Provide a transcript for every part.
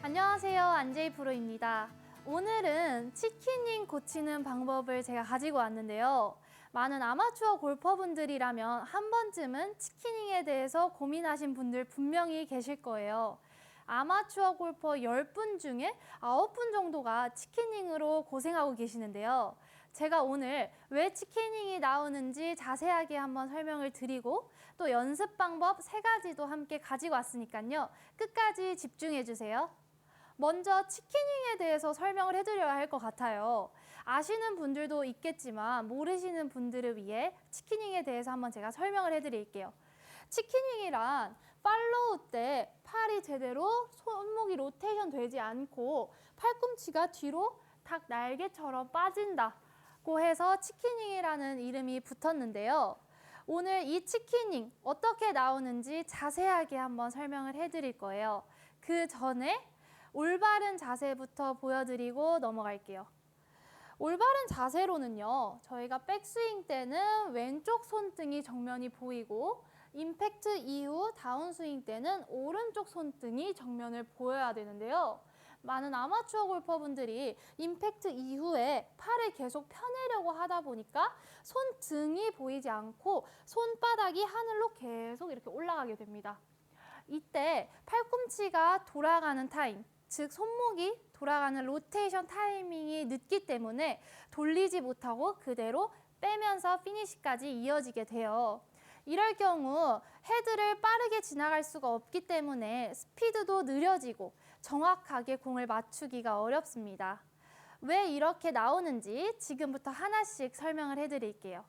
안녕하세요, 안제이 프로입니다. 오늘은 치키닝 고치는 방법을 제가 가지고 왔는데요. 많은 아마추어 골퍼분들이라면 한 번쯤은 치키닝에 대해서 고민하신 분들 분명히 계실 거예요. 아마추어 골퍼 10분 중에 9분 정도가 치키닝으로 고생하고 계시는데요. 제가 오늘 왜 치키닝이 나오는지 자세하게 한번 설명을 드리고 또 연습 방법 3가지도 함께 가지고 왔으니까요. 끝까지 집중해 주세요. 먼저 치키닝에 대해서 설명을 해드려야 할 것 같아요. 아시는 분들도 있겠지만 모르시는 분들을 위해 치키닝에 대해서 한번 제가 설명을 해드릴게요. 치키닝이란 팔로우 때 팔이 제대로 손목이 로테이션 되지 않고 팔꿈치가 뒤로 닭 날개처럼 빠진다고 해서 치키닝이라는 이름이 붙었는데요. 오늘 이 치키닝 어떻게 나오는지 자세하게 한번 설명을 해드릴 거예요. 그 전에 올바른 자세부터 보여드리고 넘어갈게요. 올바른 자세로는요, 저희가 백스윙 때는 왼쪽 손등이 정면이 보이고 임팩트 이후 다운스윙 때는 오른쪽 손등이 정면을 보여야 되는데요. 많은 아마추어 골퍼분들이 임팩트 이후에 팔을 계속 펴내려고 하다 보니까 손등이 보이지 않고 손바닥이 하늘로 계속 이렇게 올라가게 됩니다. 이때 팔꿈치가 돌아가는 타임, 즉 손목이 돌아가는 로테이션 타이밍이 늦기 때문에 돌리지 못하고 그대로 빼면서 피니시까지 이어지게 돼요. 이럴 경우 헤드를 빠르게 지나갈 수가 없기 때문에 스피드도 느려지고 정확하게 공을 맞추기가 어렵습니다. 왜 이렇게 나오는지 지금부터 하나씩 설명을 해드릴게요.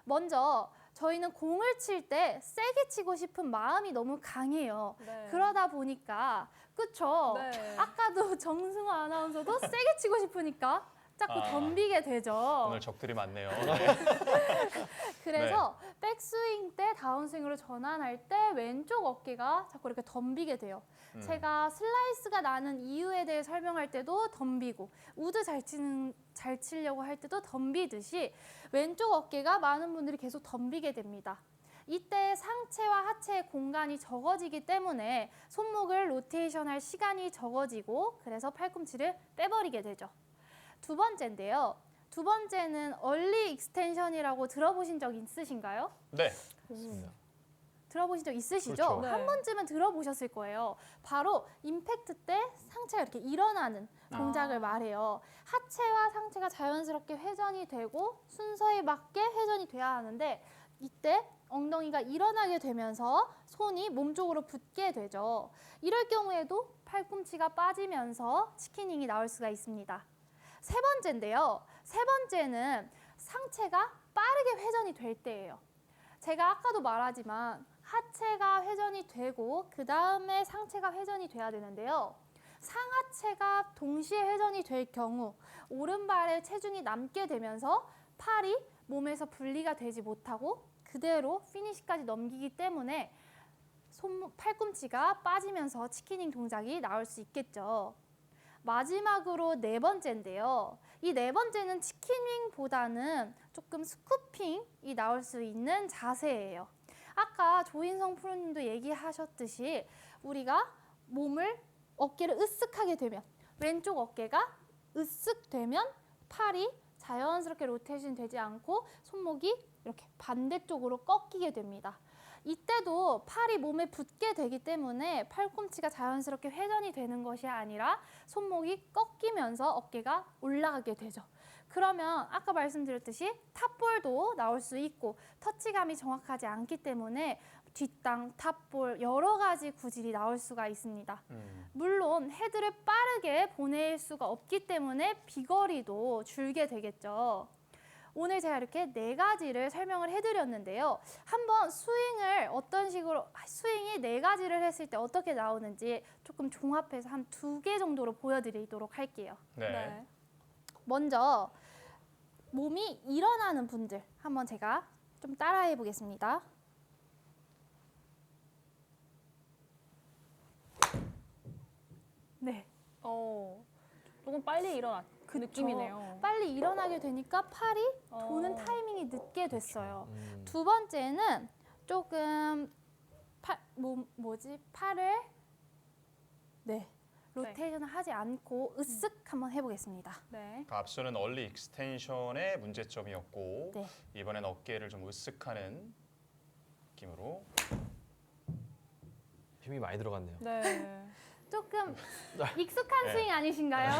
먼저 저희는 공을 칠 때 세게 치고 싶은 마음이 너무 강해요. 네. 그러다 보니까 그쵸? 네. 아까도 정승호 아나운서도 세게 치고 싶으니까 자꾸 덤비게 되죠. 오늘 적들이 많네요. 그래서 백스윙 때 다운스윙으로 전환할 때 왼쪽 어깨가 자꾸 이렇게 덤비게 돼요. 제가 슬라이스가 나는 이유에 대해 설명할 때도 덤비고 우드 잘 치려고 할 때도 덤비듯이 왼쪽 어깨가 많은 분들이 계속 덤비게 됩니다. 이때 상체와 하체의 공간이 적어지기 때문에 손목을 로테이션할 시간이 적어지고 그래서 팔꿈치를 빼버리게 되죠. 두 번째인데요. 두 번째는 얼리 익스텐션이라고 들어보신 적 있으신가요? 네, 맞습니다. 들어보신 적 있으시죠? 그렇죠. 네. 한 번쯤은 들어보셨을 거예요. 바로 임팩트 때 상체가 이렇게 일어나는 동작을 말해요. 하체와 상체가 자연스럽게 회전이 되고 순서에 맞게 회전이 돼야 하는데 이때 엉덩이가 일어나게 되면서 손이 몸 쪽으로 붙게 되죠. 이럴 경우에도 팔꿈치가 빠지면서 치키닝이 나올 수가 있습니다. 세 번째인데요. 세 번째는 상체가 빠르게 회전이 될 때예요. 제가 아까도 말하지만 하체가 회전이 되고 그 다음에 상체가 회전이 돼야 되는데요. 상하체가 동시에 회전이 될 경우 오른발에 체중이 남게 되면서 팔이 몸에서 분리가 되지 못하고 그대로 피니시까지 넘기기 때문에 팔꿈치가 빠지면서 치키닝 동작이 나올 수 있겠죠. 마지막으로 네 번째인데요. 이 네 번째는 치키닝보다는 조금 스쿠핑이 나올 수 있는 자세예요. 아까 조인성 프로님도 얘기하셨듯이 우리가 어깨를 으쓱하게 되면 왼쪽 어깨가 으쓱 되면 팔이 자연스럽게 로테이션 되지 않고 손목이 이렇게 반대쪽으로 꺾이게 됩니다. 이때도 팔이 몸에 붙게 되기 때문에 팔꿈치가 자연스럽게 회전이 되는 것이 아니라 손목이 꺾이면서 어깨가 올라가게 되죠. 그러면 아까 말씀드렸듯이 탑볼도 나올 수 있고 터치감이 정확하지 않기 때문에 뒷땅, 탑볼 여러 가지 구질이 나올 수가 있습니다. 물론 헤드를 빠르게 보낼 수가 없기 때문에 비거리도 줄게 되겠죠. 오늘 제가 이렇게 4가지를 설명을 해드렸는데요. 한번 스윙이 4가지를 했을 때 어떻게 나오는지 조금 종합해서 한 2개 정도로 보여드리도록 할게요. 네. 먼저 몸이 일어나는 분들 한번 제가 좀 따라해 보겠습니다. 네. 조금 빨리 일어난 그 느낌이네요. 빨리 일어나게 되니까 팔이 도는 타이밍이 늦게 됐어요. 음. 두 번째는 조금 팔을 로테이션을 하지 않고 으쓱 한번 해보겠습니다. 네. 앞서는 얼리 익스텐션의 문제점이었고 네. 이번엔 어깨를 좀 으쓱하는 느낌으로 힘이 많이 들어갔네요. 네. 조금 익숙한 네. 스윙 아니신가요?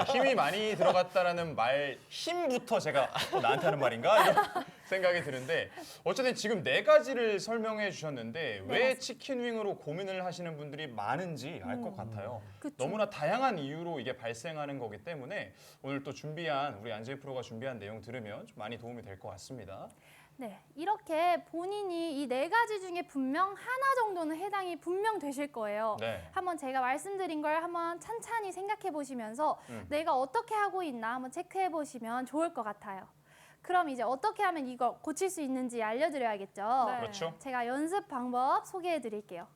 힘이 많이 들어갔다라는 말 힘부터 제가 나한테 하는 말인가 이런 생각이 드는데 어쨌든 지금 4가지를 설명해 주셨는데 왜 맞습니다. 치킨윙으로 고민을 하시는 분들이 많은지 알 것 같아요. 그쵸. 너무나 다양한 이유로 이게 발생하는 거기 때문에 오늘 또 준비한 우리 안재희 프로가 준비한 내용 들으면 좀 많이 도움이 될 것 같습니다. 네, 이렇게 본인이 이 4가지 중에 분명 하나 정도는 해당이 분명 되실 거예요. 네. 한번 제가 말씀드린 걸 한번 찬찬히 생각해 보시면서 음. 내가 어떻게 하고 있나 한번 체크해 보시면 좋을 것 같아요. 그럼 이제 어떻게 하면 이거 고칠 수 있는지 알려드려야겠죠. 네. 그렇죠. 제가 연습 방법 소개해 드릴게요.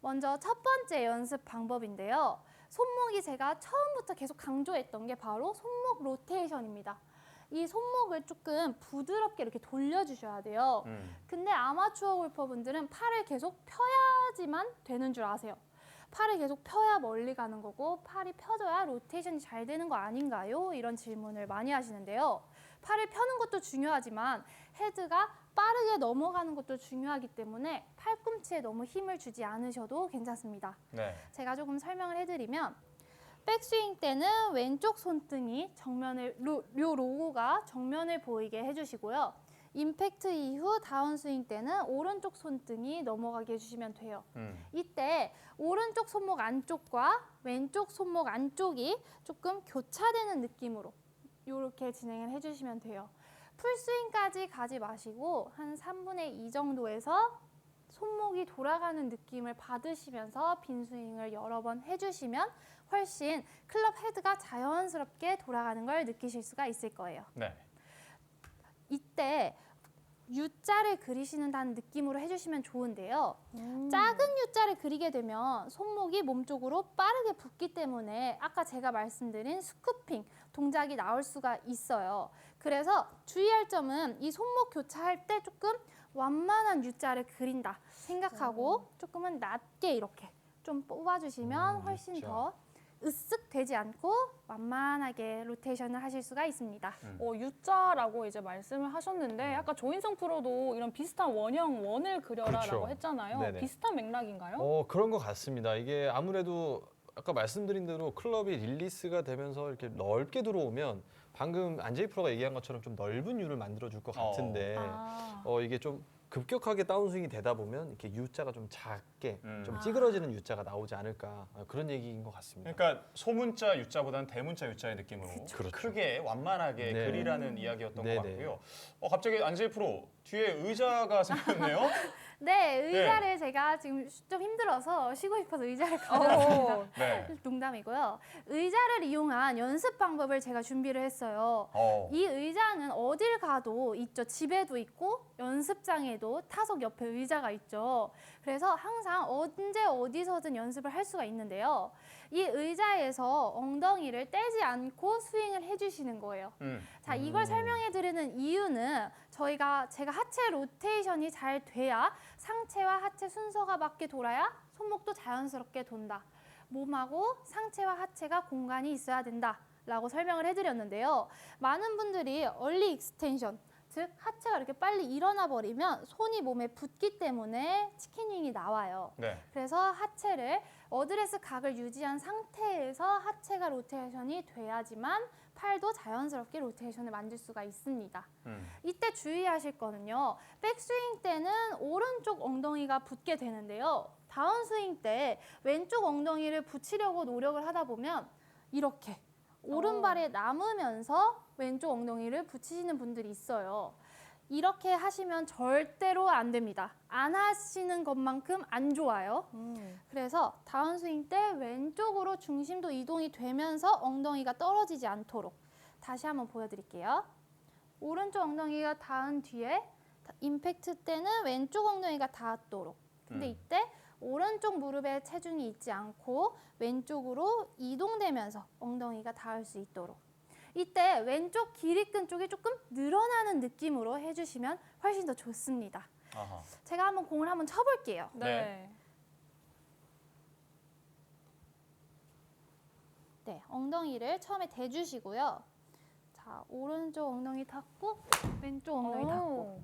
먼저 첫 번째 연습 방법인데요. 손목이 제가 처음부터 계속 강조했던 게 바로 손목 로테이션입니다. 이 손목을 조금 부드럽게 이렇게 돌려주셔야 돼요. 근데 아마추어 골퍼분들은 팔을 계속 펴야지만 되는 줄 아세요. 팔을 계속 펴야 멀리 가는 거고 팔이 펴져야 로테이션이 잘 되는 거 아닌가요? 이런 질문을 많이 하시는데요. 팔을 펴는 것도 중요하지만 헤드가 빠르게 넘어가는 것도 중요하기 때문에 팔꿈치에 너무 힘을 주지 않으셔도 괜찮습니다. 네. 제가 조금 설명을 해드리면 백스윙 때는 왼쪽 손등이 정면을 요 로고가 정면을 보이게 해주시고요. 임팩트 이후 다운스윙 때는 오른쪽 손등이 넘어가게 해주시면 돼요. 이때 오른쪽 손목 안쪽과 왼쪽 손목 안쪽이 조금 교차되는 느낌으로 이렇게 진행을 해주시면 돼요. 풀스윙까지 가지 마시고 한 3분의 2 정도에서 손목이 돌아가는 느낌을 받으시면서 빈스윙을 여러 번 해주시면 훨씬 클럽 헤드가 자연스럽게 돌아가는 걸 느끼실 수가 있을 거예요. 네. 이때 U자를 그리시는다는 느낌으로 해주시면 좋은데요. 작은 U자를 그리게 되면 손목이 몸쪽으로 빠르게 붓기 때문에 아까 제가 말씀드린 스쿠핑 동작이 나올 수가 있어요. 그래서 주의할 점은 이 손목 교차할 때 조금 완만한 U자를 그린다 생각하고 조금은 낮게 이렇게 좀 뽑아주시면 훨씬 U자. 더 으쓱 되지 않고 완만하게 로테이션을 하실 수가 있습니다. U자라고 이제 말씀을 하셨는데 아까 조인성 프로도 이런 비슷한 원형 원을 그려라라고 그렇죠. 했잖아요. 네네. 비슷한 맥락인가요? 그런 것 같습니다. 이게 아무래도 아까 말씀드린 대로 클럽이 릴리스가 되면서 이렇게 넓게 들어오면 방금 안재희 프로가 얘기한 것처럼 좀 넓은 U를 만들어 줄 것 같은데 아. 이게 좀 급격하게 다운스윙이 되다 보면 이렇게 U자가 좀 작게 좀 아. 찌그러지는 U자가 나오지 않을까 그런 얘기인 것 같습니다. 그러니까 소문자 U자보다는 대문자 U자의 느낌으로 그렇죠. 크게 완만하게 네. 그리라는 이야기였던 것 네네. 같고요. 갑자기 안재희 프로 뒤에 의자가 생겼네요. 네, 의자를 제가 지금 좀 힘들어서 쉬고 싶어서 의자를 가져왔습니다. 네. 농담이고요. 의자를 이용한 연습 방법을 제가 준비를 했어요. 이 의자는 어딜 가도 있죠. 집에도 있고 연습장에도 타석 옆에 의자가 있죠. 그래서 항상 언제 어디서든 연습을 할 수가 있는데요. 이 의자에서 엉덩이를 떼지 않고 스윙을 해주시는 거예요. 자, 이걸 설명해 드리는 이유는 제가 하체 로테이션이 잘 돼야 상체와 하체 순서가 맞게 돌아야 손목도 자연스럽게 돈다. 몸하고 상체와 하체가 공간이 있어야 된다. 라고 설명을 해드렸는데요. 많은 분들이 얼리 익스텐션, 즉 하체가 이렇게 빨리 일어나 버리면 손이 몸에 붙기 때문에 치킨윙이 나와요. 네. 그래서 하체를 어드레스 각을 유지한 상태에서 하체가 로테이션이 돼야지만 팔도 자연스럽게 로테이션을 만들 수가 있습니다. 이때 주의하실 거는요. 백스윙 때는 오른쪽 엉덩이가 붙게 되는데요. 다운스윙 때 왼쪽 엉덩이를 붙이려고 노력을 하다 보면 이렇게 오른발에 남으면서 왼쪽 엉덩이를 붙이시는 분들이 있어요. 이렇게 하시면 절대로 안 됩니다. 안 하시는 것만큼 안 좋아요. 그래서 다운스윙 때 왼쪽으로 중심도 이동이 되면서 엉덩이가 떨어지지 않도록 다시 한번 보여드릴게요. 오른쪽 엉덩이가 닿은 뒤에 임팩트 때는 왼쪽 엉덩이가 닿도록. 근데 이때 오른쪽 무릎에 체중이 있지 않고 왼쪽으로 이동되면서 엉덩이가 닿을 수 있도록. 이때 왼쪽 길이끈 쪽이 조금 늘어나는 느낌으로 해주시면 훨씬 더 좋습니다. 아하. 제가 한번 공을 한번 쳐볼게요. 네. 네, 엉덩이를 처음에 대주시고요. 자, 오른쪽 엉덩이 닫고 왼쪽 엉덩이 닫고.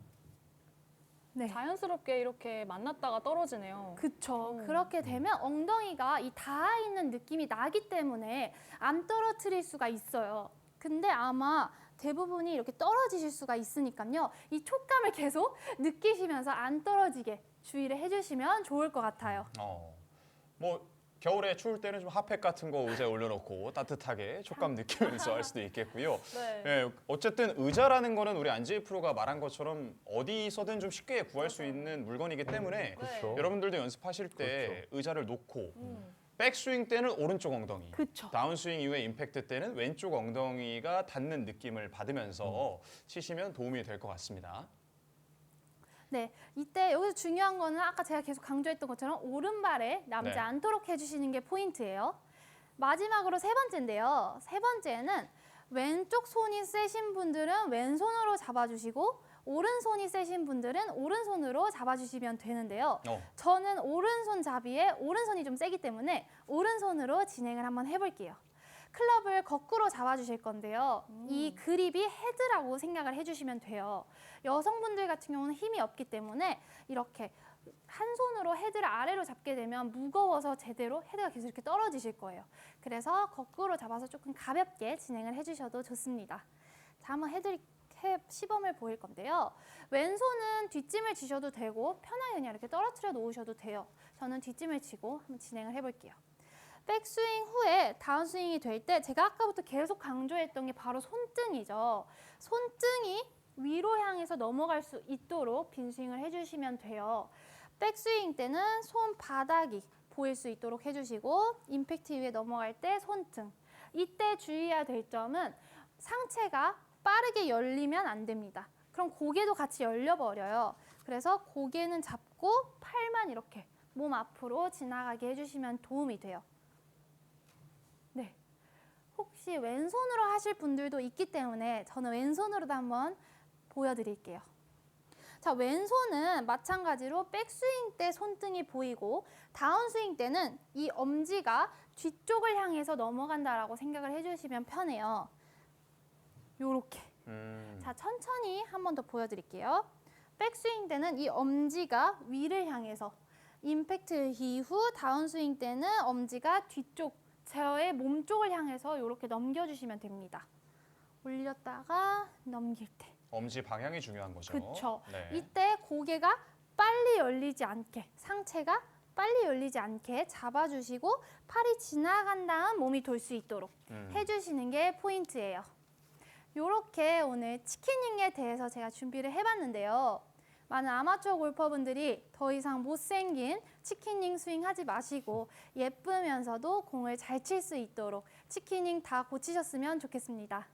네. 자연스럽게 이렇게 만났다가 떨어지네요. 그쵸. 그렇게 되면 엉덩이가 이 닿아 있는 느낌이 나기 때문에 안 떨어뜨릴 수가 있어요. 근데 아마 대부분이 이렇게 떨어지실 수가 있으니까요. 이 촉감을 계속 느끼시면서 안 떨어지게 주의를 해주시면 좋을 것 같아요. 뭐 겨울에 추울 때는 좀 핫팩 같은 거 의자에 올려놓고 따뜻하게 촉감 느끼면서 할 수도 있겠고요. 네. 예, 어쨌든 의자라는 거는 우리 안재희 프로가 말한 것처럼 어디서든 좀 쉽게 구할 수 있는 물건이기 때문에 그렇죠. 여러분들도 연습하실 때 그렇죠. 의자를 놓고 백스윙 때는 오른쪽 엉덩이, 그쵸. 다운스윙 이후에 임팩트 때는 왼쪽 엉덩이가 닿는 느낌을 받으면서 치시면 도움이 될 것 같습니다. 네, 이때 여기서 중요한 거는 아까 제가 계속 강조했던 것처럼 오른발에 남지 네. 않도록 해주시는 게 포인트예요. 마지막으로 세 번째인데요. 세 번째는 왼쪽 손이 세신 분들은 왼손으로 잡아주시고 오른손이 세신 분들은 오른손으로 잡아주시면 되는데요. 저는 오른손 잡이에 오른손이 좀 세기 때문에 오른손으로 진행을 한번 해볼게요. 클럽을 거꾸로 잡아주실 건데요. 이 그립이 헤드라고 생각을 해주시면 돼요. 여성분들 같은 경우는 힘이 없기 때문에 이렇게 한 손으로 헤드를 아래로 잡게 되면 무거워서 제대로 헤드가 계속 이렇게 떨어지실 거예요. 그래서 거꾸로 잡아서 조금 가볍게 진행을 해주셔도 좋습니다. 자, 한번 시범을 보일 건데요. 왼손은 뒷짐을 지셔도 되고 편하게 그냥 이렇게 떨어뜨려 놓으셔도 돼요. 저는 뒷짐을 지고 한번 진행을 해볼게요. 백스윙 후에 다운스윙이 될 때 제가 아까부터 계속 강조했던 게 바로 손등이죠. 손등이 위로 향해서 넘어갈 수 있도록 빈스윙을 해주시면 돼요. 백스윙 때는 손바닥이 보일 수 있도록 해주시고 임팩트 이후에 넘어갈 때 손등. 이때 주의해야 될 점은 상체가 빠르게 열리면 안 됩니다. 그럼 고개도 같이 열려버려요. 그래서 고개는 잡고 팔만 이렇게 몸 앞으로 지나가게 해주시면 도움이 돼요. 네, 혹시 왼손으로 하실 분들도 있기 때문에 저는 왼손으로도 한번 보여드릴게요. 자, 왼손은 마찬가지로 백스윙 때 손등이 보이고 다운스윙 때는 이 엄지가 뒤쪽을 향해서 넘어간다라고 생각을 해주시면 편해요. 요렇게. 자, 천천히 한 번 더 보여드릴게요. 백스윙 때는 이 엄지가 위를 향해서 임팩트 이후 다운스윙 때는 엄지가 뒤쪽 저의 몸 쪽을 향해서 이렇게 넘겨주시면 됩니다. 올렸다가 넘길 때. 엄지 방향이 중요한 거죠. 그렇죠. 네. 이때 고개가 빨리 열리지 않게, 상체가 빨리 열리지 않게 잡아주시고 팔이 지나간 다음 몸이 돌 수 있도록 해주시는 게 포인트예요. 이렇게 오늘 치킨닝에 대해서 제가 준비를 해봤는데요. 많은 아마추어 골퍼분들이 더 이상 못생긴 치킨닝 스윙 하지 마시고 예쁘면서도 공을 잘 칠 수 있도록 치킨닝 다 고치셨으면 좋겠습니다.